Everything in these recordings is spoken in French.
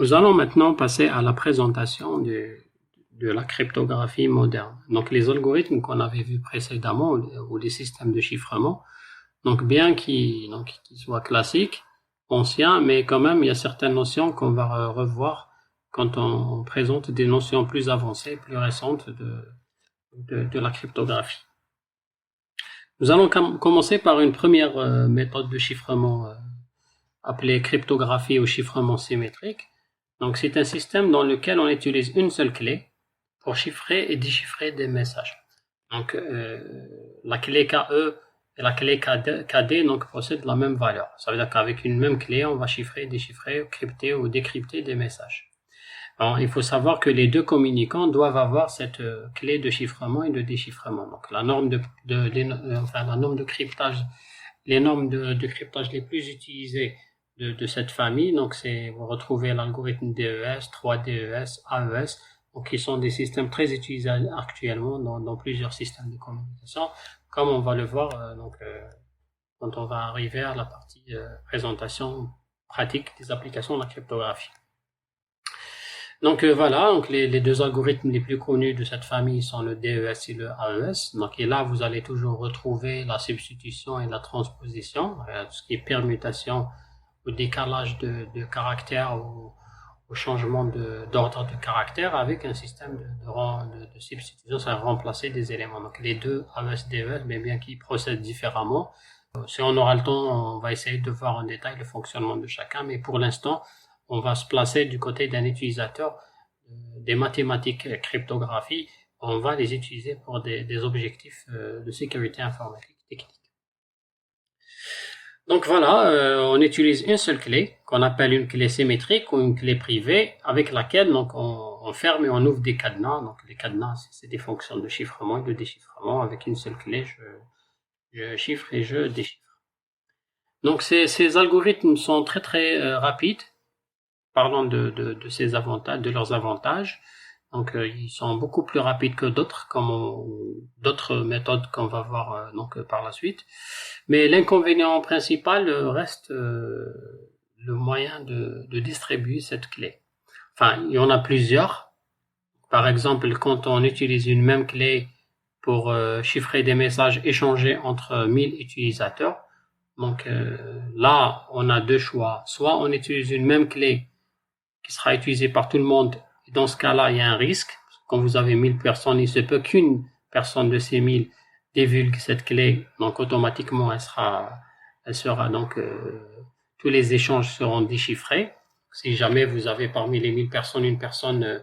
Nous allons maintenant passer à la présentation de la cryptographie moderne. Donc les algorithmes qu'on avait vus précédemment ou les systèmes de chiffrement, donc bien qu'ils soient classiques, anciens, mais quand même il y a certaines notions qu'on va revoir quand on présente des notions plus avancées, plus récentes de la cryptographie. Nous allons commencer par une première méthode de chiffrement appelée cryptographie ou chiffrement symétrique. Donc c'est un système dans lequel on utilise une seule clé pour chiffrer et déchiffrer des messages. Donc la clé KE et la clé KD donc, possèdent la même valeur. Ça veut dire qu'avec une même clé, on va chiffrer, déchiffrer, crypter ou décrypter des messages. Alors, il faut savoir que les deux communicants doivent avoir cette clé de chiffrement et de déchiffrement. Donc la norme la norme de cryptage, les normes de cryptage les plus utilisées de cette famille, donc vous retrouvez l'algorithme DES, 3DES, AES, donc qui sont des systèmes très utilisés actuellement dans plusieurs systèmes de communication, comme on va le voir quand on va arriver à la partie présentation pratique des applications de la cryptographie. Donc voilà, donc les deux algorithmes les plus connus de cette famille sont le DES et le AES. Donc et là, vous allez toujours retrouver la substitution et la transposition, tout ce qui est permutation au décalage de caractères ou au changement d'ordre de caractères avec un système de substitution, ça va remplacer des éléments. Donc les deux AES, DES, mais bien qu'ils procèdent différemment. Si on aura le temps, on va essayer de voir en détail le fonctionnement de chacun, mais pour l'instant, on va se placer du côté d'un utilisateur des mathématiques cryptographie. On va les utiliser pour des objectifs de sécurité informatique technique. Donc voilà, on utilise une seule clé qu'on appelle une clé symétrique ou une clé privée avec laquelle donc on ferme et on ouvre des cadenas. Donc les cadenas, c'est des fonctions de chiffrement et de déchiffrement. Avec une seule clé, je chiffre et je déchiffre. Donc ces algorithmes sont très très rapides. Parlons de ces avantages, de leurs avantages. Donc ils sont beaucoup plus rapides que d'autres, comme d'autres méthodes qu'on va voir par la suite. Mais l'inconvénient principal reste le moyen de distribuer cette clé. Enfin, il y en a plusieurs. Par exemple, quand on utilise une même clé pour chiffrer des messages échangés entre 1000 utilisateurs, donc là, on a deux choix. Soit on utilise une même clé qui sera utilisée par tout le monde. Et dans ce cas-là, il y a un risque. Quand vous avez 1000 personnes, il se peut qu'une personne de ces 1000 divulgue cette clé. Donc, automatiquement, elle sera donc, tous les échanges seront déchiffrés. Si jamais vous avez parmi les 1000 personnes une personne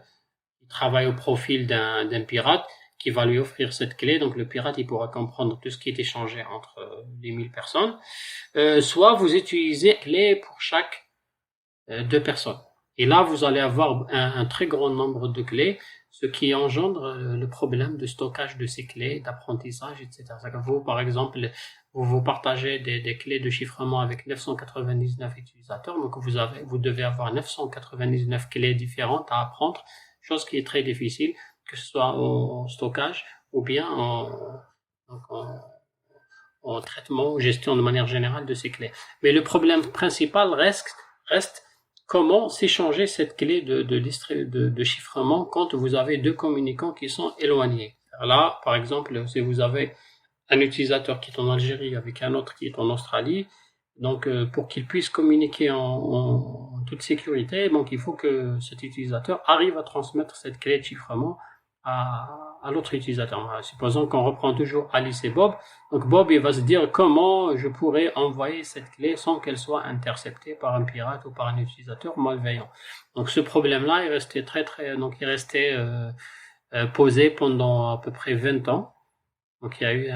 qui travaille au profil d'un pirate, qui va lui offrir cette clé, donc le pirate, il pourra comprendre tout ce qui est échangé entre les 1000 personnes. Soit vous utilisez une clé pour chaque deux personnes. Et là, vous allez avoir un très grand nombre de clés, ce qui engendre le problème de stockage de ces clés, d'apprentissage, etc. Vous, par exemple, vous partagez des clés de chiffrement avec 999 utilisateurs, donc vous devez avoir 999 clés différentes à apprendre, chose qui est très difficile, que ce soit en stockage ou bien en traitement ou gestion de manière générale de ces clés. Mais le problème principal reste comment s'échanger cette clé de chiffrement quand vous avez deux communicants qui sont éloignés. Là, par exemple, si vous avez un utilisateur qui est en Algérie avec un autre qui est en Australie, donc pour qu'ils puissent communiquer en toute sécurité, donc il faut que cet utilisateur arrive à transmettre cette clé de chiffrement à l'autre utilisateur. Supposons qu'on reprend toujours Alice et Bob. Donc Bob, il va se dire comment je pourrais envoyer cette clé sans qu'elle soit interceptée par un pirate ou par un utilisateur malveillant. Donc ce problème-là est resté il est resté posé pendant à peu près 20 ans. Donc il y a eu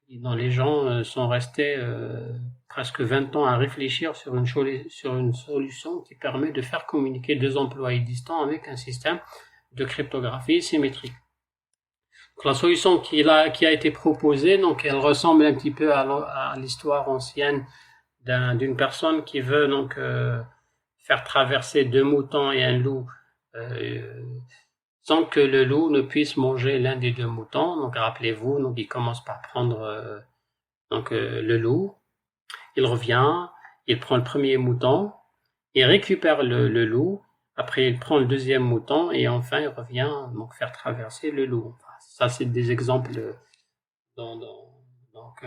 les gens sont restés presque 20 ans à réfléchir sur une solution qui permet de faire communiquer deux employés distants avec un système de cryptographie symétrique. Donc, la solution qui a été proposée, donc elle ressemble un petit peu à l'histoire ancienne d'une personne qui veut donc faire traverser deux moutons et un loup sans que le loup ne puisse manger l'un des deux moutons. Donc rappelez-vous, donc il commence par prendre le loup, il revient, il prend le premier mouton, il récupère le loup, après il prend le deuxième mouton et enfin il revient donc faire traverser le loup. Enfin, ça c'est des exemples donc,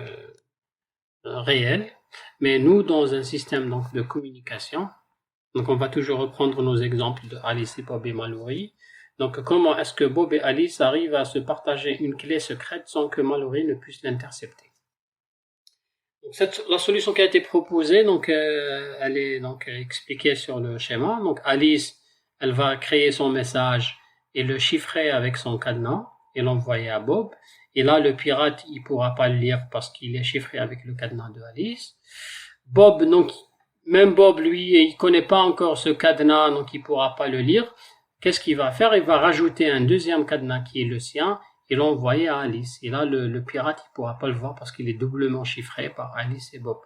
réels, mais nous dans un système donc de communication, donc on va toujours reprendre nos exemples de Alice et Bob et Mallory. Donc comment est-ce que Bob et Alice arrivent à se partager une clé secrète sans que Mallory ne puisse l'intercepter? La solution qui a été proposée, donc, elle est donc expliquée sur le schéma. Donc Alice, elle va créer son message et le chiffrer avec son cadenas et l'envoyer à Bob. Et là, le pirate, il pourra pas le lire parce qu'il est chiffré avec le cadenas de Alice. Bob, donc, même Bob, lui, il connaît pas encore ce cadenas, donc il pourra pas le lire. Qu'est-ce qu'il va faire? Il va rajouter un deuxième cadenas qui est le sien et l'envoyer à Alice. Et là, le pirate, il pourra pas le voir parce qu'il est doublement chiffré par Alice et Bob.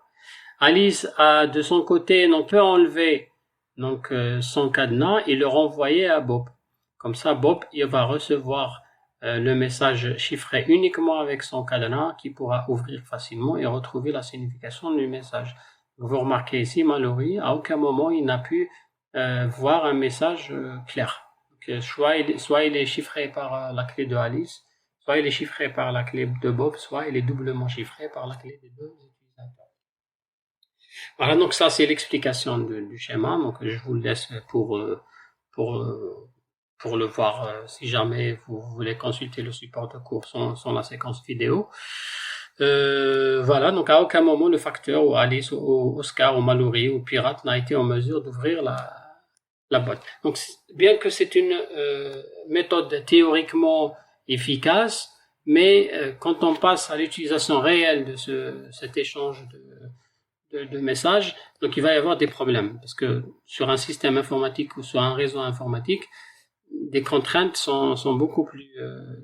Alice, de son côté, donc, peut enlever donc, son cadenas et le renvoyer à Bob. Comme ça, Bob, il va recevoir le message chiffré uniquement avec son cadenas qui pourra ouvrir facilement et retrouver la signification du message. Vous remarquez ici, Mallory, à aucun moment il n'a pu voir un message clair. Donc, soit il est chiffré par la clé de Alice, soit il est chiffré par la clé de Bob, soit il est doublement chiffré par la clé des deux utilisateurs. Voilà, donc ça c'est l'explication du schéma. Donc je vous le laisse pour le voir si jamais vous voulez consulter le support de cours sans la séquence vidéo. Voilà, donc à aucun moment le facteur ou Alice ou Oscar ou Mallory ou Pirate n'a été en mesure d'ouvrir la boîte. Donc bien que c'est une méthode théoriquement efficace, mais quand on passe à l'utilisation réelle de cet échange de messages, donc il va y avoir des problèmes parce que sur un système informatique ou sur un réseau informatique, des contraintes sont beaucoup plus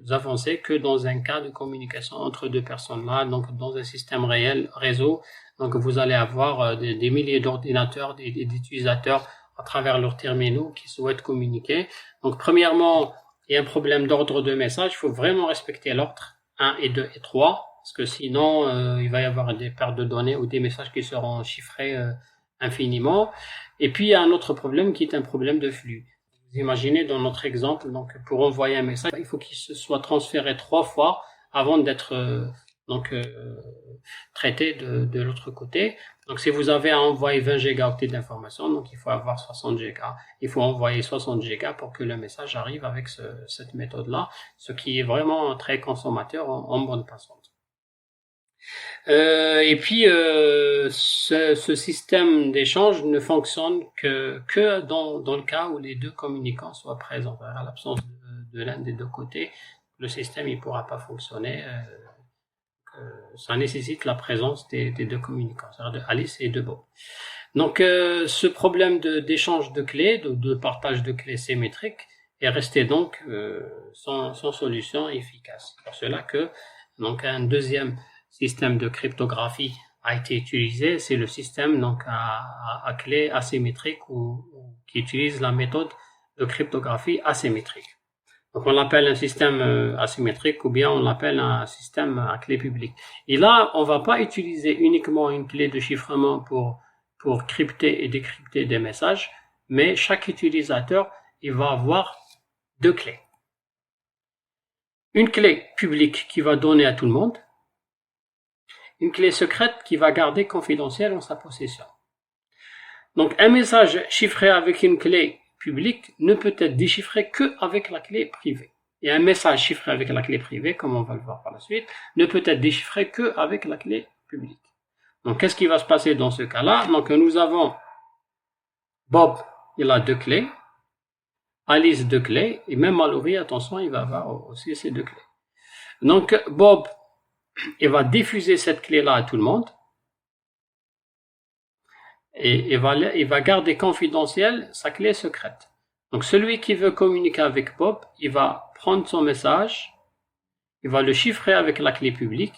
avancées que dans un cas de communication entre deux personnes là. Donc dans un système réel réseau, donc vous allez avoir des milliers d'ordinateurs, des utilisateurs à travers leurs terminaux qui souhaitent communiquer. Donc premièrement, il y a un problème d'ordre de message, il faut vraiment respecter l'ordre 1 et 2 et 3 parce que sinon il va y avoir des pertes de données ou des messages qui seront chiffrés infiniment. Et puis il y a un autre problème qui est un problème de flux. Vous imaginez dans notre exemple, donc pour envoyer un message, il faut qu'il se soit transféré 3 fois avant d'être traité de l'autre côté. Donc si vous avez à envoyer 20 gigaoctets d'informations, donc il faut avoir 60 gigas. Il faut envoyer 60 gigas pour que le message arrive avec cette méthode-là, ce qui est vraiment très consommateur en bande passante. Et puis ce système d'échange ne fonctionne que dans le cas où les deux communicants soient présents. À l'absence de l'un des deux côtés, le système il pourra pas fonctionner. Ça nécessite la présence des deux communicants, c'est-à-dire de Alice et de Bob. Donc ce problème d'échange de clés, de partage de clés symétriques, est resté donc sans solution efficace. C'est pour cela que donc un deuxième système de cryptographie a été utilisé, c'est le système donc à clé asymétrique ou qui utilise la méthode de cryptographie asymétrique. Donc on l'appelle un système asymétrique ou bien on l'appelle un système à clé publique. Et là, on va pas utiliser uniquement une clé de chiffrement pour crypter et décrypter des messages, mais chaque utilisateur, il va avoir deux clés. Une clé publique qui va donner à tout le monde, une clé secrète qui va garder confidentielle en sa possession. Donc un message chiffré avec une clé publique ne peut être déchiffré qu'avec la clé privée. Et un message chiffré avec la clé privée, comme on va le voir par la suite, ne peut être déchiffré qu'avec la clé publique. Donc qu'est-ce qui va se passer dans ce cas-là? Donc nous avons Bob, il a deux clés, Alice deux clés, et même Mallory, attention, il va avoir aussi ces deux clés. Donc Bob, il va diffuser cette clé-là à tout le monde et il va garder confidentielle sa clé secrète. Donc celui qui veut communiquer avec Bob, il va prendre son message, il va le chiffrer avec la clé publique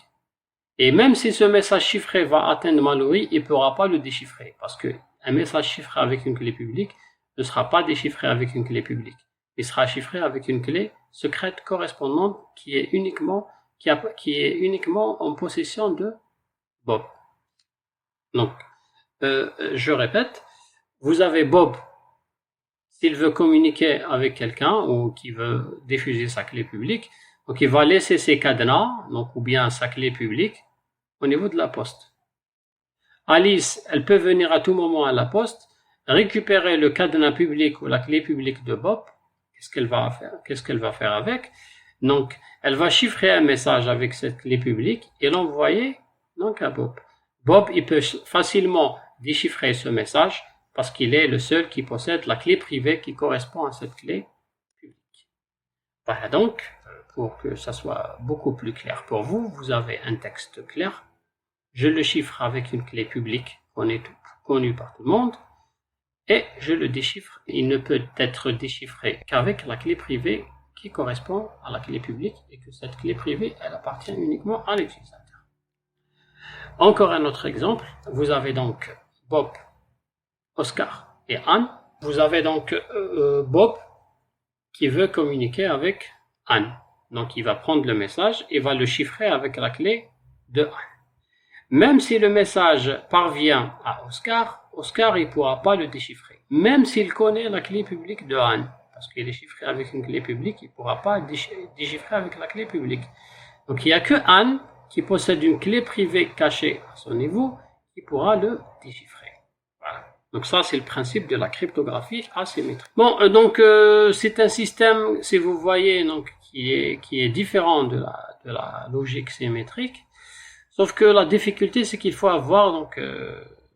et même si ce message chiffré va atteindre Mallory, il ne pourra pas le déchiffrer parce qu'un message chiffré avec une clé publique ne sera pas déchiffré avec une clé publique. Il sera chiffré avec une clé secrète correspondante qui est uniquement en possession de Bob. Donc, je répète, vous avez Bob, s'il veut communiquer avec quelqu'un ou qui veut diffuser sa clé publique, donc il va laisser ses cadenas, donc, ou bien sa clé publique, au niveau de la poste. Alice, elle peut venir à tout moment à la poste, récupérer le cadenas public ou la clé publique de Bob. Qu'est-ce qu'elle va faire? Qu'est-ce qu'elle va faire avec? Donc, elle va chiffrer un message avec cette clé publique et l'envoyer donc à Bob. Bob, il peut facilement déchiffrer ce message parce qu'il est le seul qui possède la clé privée qui correspond à cette clé publique. Voilà donc, pour que ça soit beaucoup plus clair pour vous, vous avez un texte clair. Je le chiffre avec une clé publique connue par tout le monde et je le déchiffre. Il ne peut être déchiffré qu'avec la clé privée qui correspond à la clé publique et que cette clé privée, elle appartient uniquement à l'utilisateur. Encore un autre exemple, vous avez donc Bob, Oscar et Anne. Vous avez donc Bob qui veut communiquer avec Anne. Donc il va prendre le message et va le chiffrer avec la clé de Anne. Même si le message parvient à Oscar, Oscar il ne pourra pas le déchiffrer. Même s'il connaît la clé publique de Anne, parce qu'il est chiffré avec une clé publique, il ne pourra pas déchiffrer avec la clé publique. Donc il n'y a que Anne qui possède une clé privée cachée à son niveau qui pourra le déchiffrer. Voilà. Donc ça c'est le principe de la cryptographie asymétrique. Bon, donc c'est un système, si vous voyez, donc qui est différent de la logique symétrique. Sauf que la difficulté, c'est qu'il faut avoir donc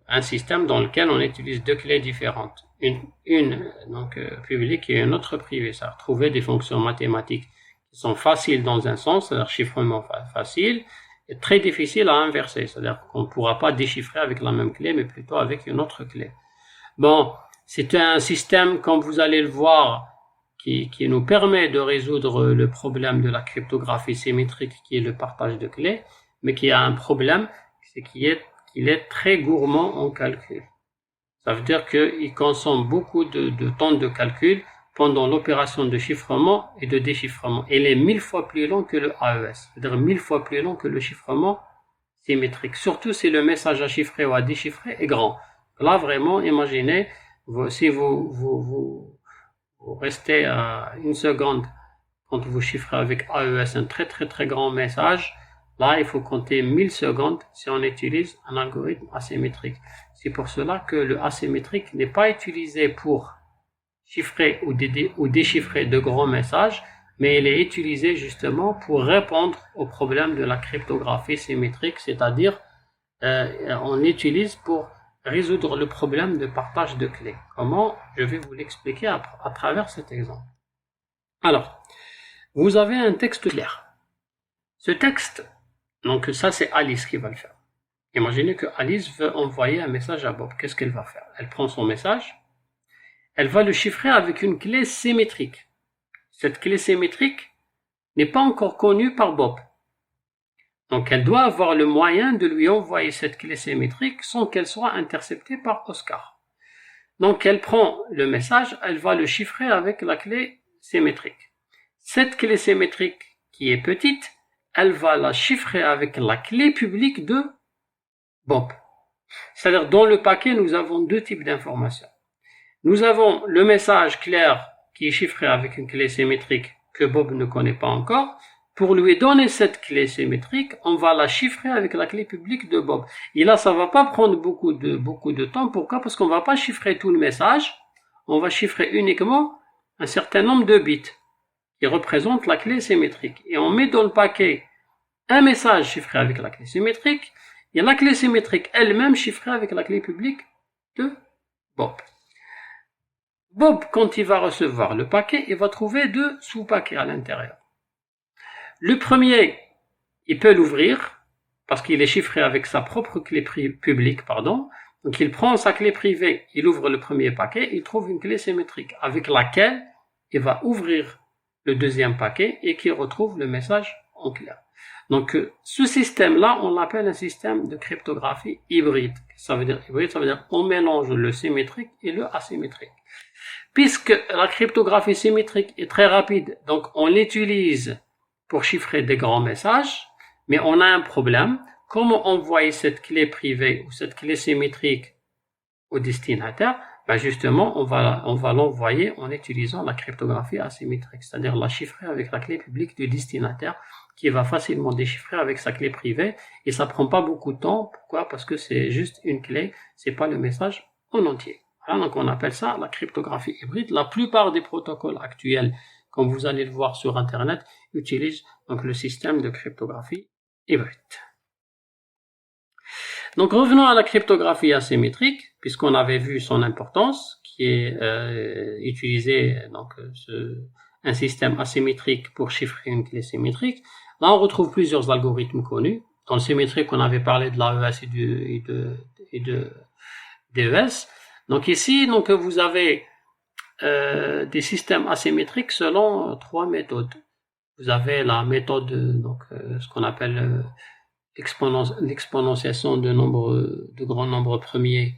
un système dans lequel on utilise deux clés différentes, une donc publique et une autre privée. Ça, trouver des fonctions mathématiques qui sont faciles dans un sens, c'est-à-dire chiffrement facile, et très difficile à inverser, c'est-à-dire qu'on ne pourra pas déchiffrer avec la même clé, mais plutôt avec une autre clé. Bon, c'est un système, comme vous allez le voir, qui nous permet de résoudre le problème de la cryptographie symétrique, qui est le partage de clés, mais qui a un problème, c'est qu'il est très gourmand en calcul. Ça veut dire qu'il consomme beaucoup de temps de calcul pendant l'opération de chiffrement et de déchiffrement. Il est 1000 fois plus long que le AES, c'est-à-dire 1000 fois plus long que le chiffrement symétrique. Surtout si le message à chiffrer ou à déchiffrer est grand. Là, vraiment, imaginez, si vous restez à une seconde quand vous chiffrez avec AES un très très très grand message, là, il faut compter 1000 secondes si on utilise un algorithme asymétrique. C'est pour cela que le asymétrique n'est pas utilisé pour chiffrer ou déchiffrer de grands messages, mais il est utilisé justement pour répondre au problème de la cryptographie symétrique, c'est-à-dire on l'utilise pour résoudre le problème de partage de clés. Comment? Je vais vous l'expliquer à travers cet exemple. Alors, vous avez un texte clair. Ce texte, donc ça c'est Alice qui va le faire. Imaginez que Alice veut envoyer un message à Bob. Qu'est-ce qu'elle va faire? Elle prend son message, elle va le chiffrer avec une clé symétrique. Cette clé symétrique n'est pas encore connue par Bob. Donc elle doit avoir le moyen de lui envoyer cette clé symétrique sans qu'elle soit interceptée par Oscar. Donc elle prend le message, elle va le chiffrer avec la clé symétrique. Cette clé symétrique qui est petite, elle va la chiffrer avec la clé publique de Bob. C'est-à-dire dans le paquet, nous avons deux types d'informations. Nous avons le message clair qui est chiffré avec une clé symétrique que Bob ne connaît pas encore. Pour lui donner cette clé symétrique, on va la chiffrer avec la clé publique de Bob. Et là, ça va pas prendre beaucoup de temps. Pourquoi? Parce qu'on va pas chiffrer tout le message. On va chiffrer uniquement un certain nombre de bits qui représentent la clé symétrique. Et on met dans le paquet un message chiffré avec la clé symétrique et la clé symétrique elle-même chiffrée avec la clé publique de Bob. Bob, quand il va recevoir le paquet, il va trouver deux sous-paquets à l'intérieur. Le premier, il peut l'ouvrir parce qu'il est chiffré avec sa propre clé publique, Donc il prend sa clé privée, il ouvre le premier paquet, il trouve une clé symétrique avec laquelle il va ouvrir le deuxième paquet et qu'il retrouve le message en clair. Donc ce système-là, on l'appelle un système de cryptographie hybride. Ça veut dire hybride, ça veut dire on mélange le symétrique et le asymétrique. Puisque la cryptographie symétrique est très rapide, donc on l'utilise pour chiffrer des grands messages, mais on a un problème. Comment envoyer cette clé privée ou cette clé symétrique au destinataire? justement, on va l'envoyer en utilisant la cryptographie asymétrique, c'est-à-dire la chiffrer avec la clé publique du destinataire, qui va facilement déchiffrer avec sa clé privée, et ça prend pas beaucoup de temps. Pourquoi? Parce que c'est juste une clé, c'est pas le message en entier. Voilà, donc on appelle ça la cryptographie hybride. La plupart des protocoles actuels, comme vous allez le voir sur Internet, utilisent donc le système de cryptographie hybride. Donc revenons à la cryptographie asymétrique, puisqu'on avait vu son importance, qui est utiliser donc un système asymétrique pour chiffrer une clé symétrique. Là, on retrouve plusieurs algorithmes connus. Dans le symétrique, on avait parlé de l'AES et de DES. Donc ici, donc vous avez des systèmes asymétriques selon trois méthodes. Vous avez la méthode, donc ce qu'on appelle l'exponentiation de grands nombres premiers,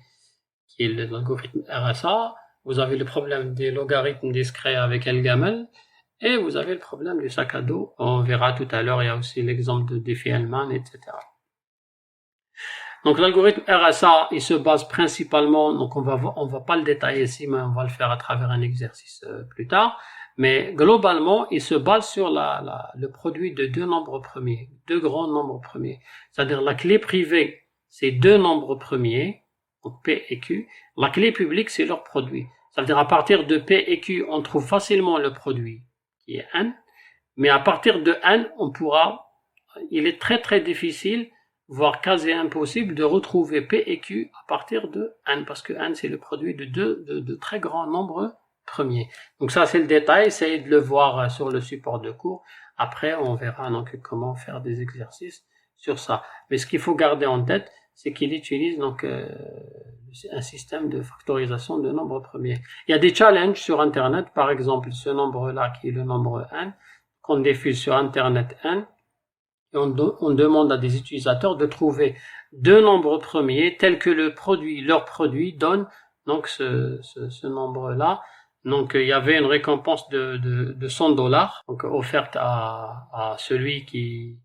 qui est l'algorithme RSA. Vous avez le problème des logarithmes discrets avec L-Gamel. Et vous avez le problème du sac à dos. On verra tout à l'heure, il y a aussi l'exemple de Diffie-Hellman, etc. Donc l'algorithme RSA, il se base principalement, donc on va pas le détailler ici, mais on va le faire à travers un exercice plus tard. Mais globalement, il se base sur le produit de deux nombres premiers, deux grands nombres premiers. C'est-à-dire la clé privée, c'est deux nombres premiers, donc P et Q. La clé publique, c'est leur produit. C'est-à-dire à partir de P et Q, on trouve facilement le produit, qui est N. Mais à partir de N, il est très très difficile, voire quasi impossible, de retrouver P et Q à partir de N, parce que N, c'est le produit de très grands nombres premiers. Donc ça, c'est le détail, essayez de le voir sur le support de cours. Après, on verra donc comment faire des exercices sur ça. Mais ce qu'il faut garder en tête, c'est qu'il utilise donc un système de factorisation de nombres premiers. Il y a des challenges sur Internet, par exemple ce nombre-là qui est le nombre n, qu'on diffuse sur Internet n, et on demande à des utilisateurs de trouver deux nombres premiers tels que leur produit donne donc ce nombre-là. Donc il y avait une récompense de $100 donc offerte à celui qui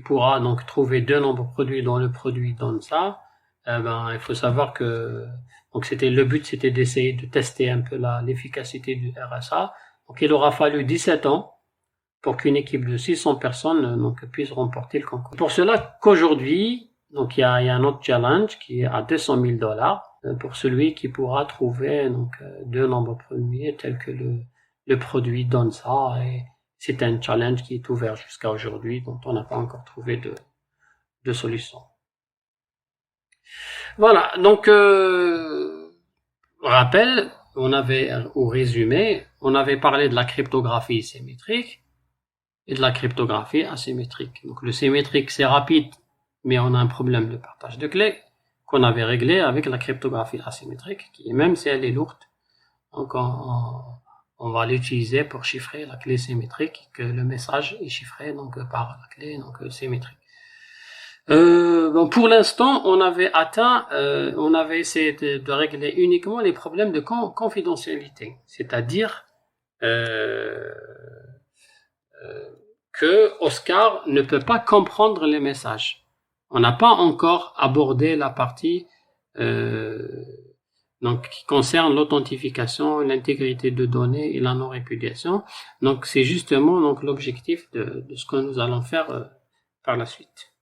pourra donc trouver deux nombres produits dont le produit donne ça. Il faut savoir que donc le but c'était d'essayer de tester un peu l'efficacité du RSA. Donc il aura fallu 17 ans pour qu'une équipe de 600 personnes donc puisse remporter le concours. Pour cela qu'aujourd'hui, donc il y a un autre challenge qui est à $200,000 pour celui qui pourra trouver donc deux nombres premiers tels que le produit donne ça, et c'est un challenge qui est ouvert jusqu'à aujourd'hui, dont on n'a pas encore trouvé de solution. Voilà, donc rappel, au résumé, on avait parlé de la cryptographie symétrique et de la cryptographie asymétrique. Donc le symétrique, c'est rapide, mais on a un problème de partage de clés qu'on avait réglé avec la cryptographie asymétrique, qui même si elle est lourde, donc on va l'utiliser pour chiffrer la clé symétrique, que le message est chiffré donc par la clé donc symétrique. Pour l'instant, on avait essayé de régler uniquement les problèmes de confidentialité, c'est-à-dire que Oscar ne peut pas comprendre les messages. On n'a pas encore abordé la partie donc qui concerne l'authentification, l'intégrité de données et la non-répudiation. Donc c'est justement donc l'objectif de ce que nous allons faire par la suite.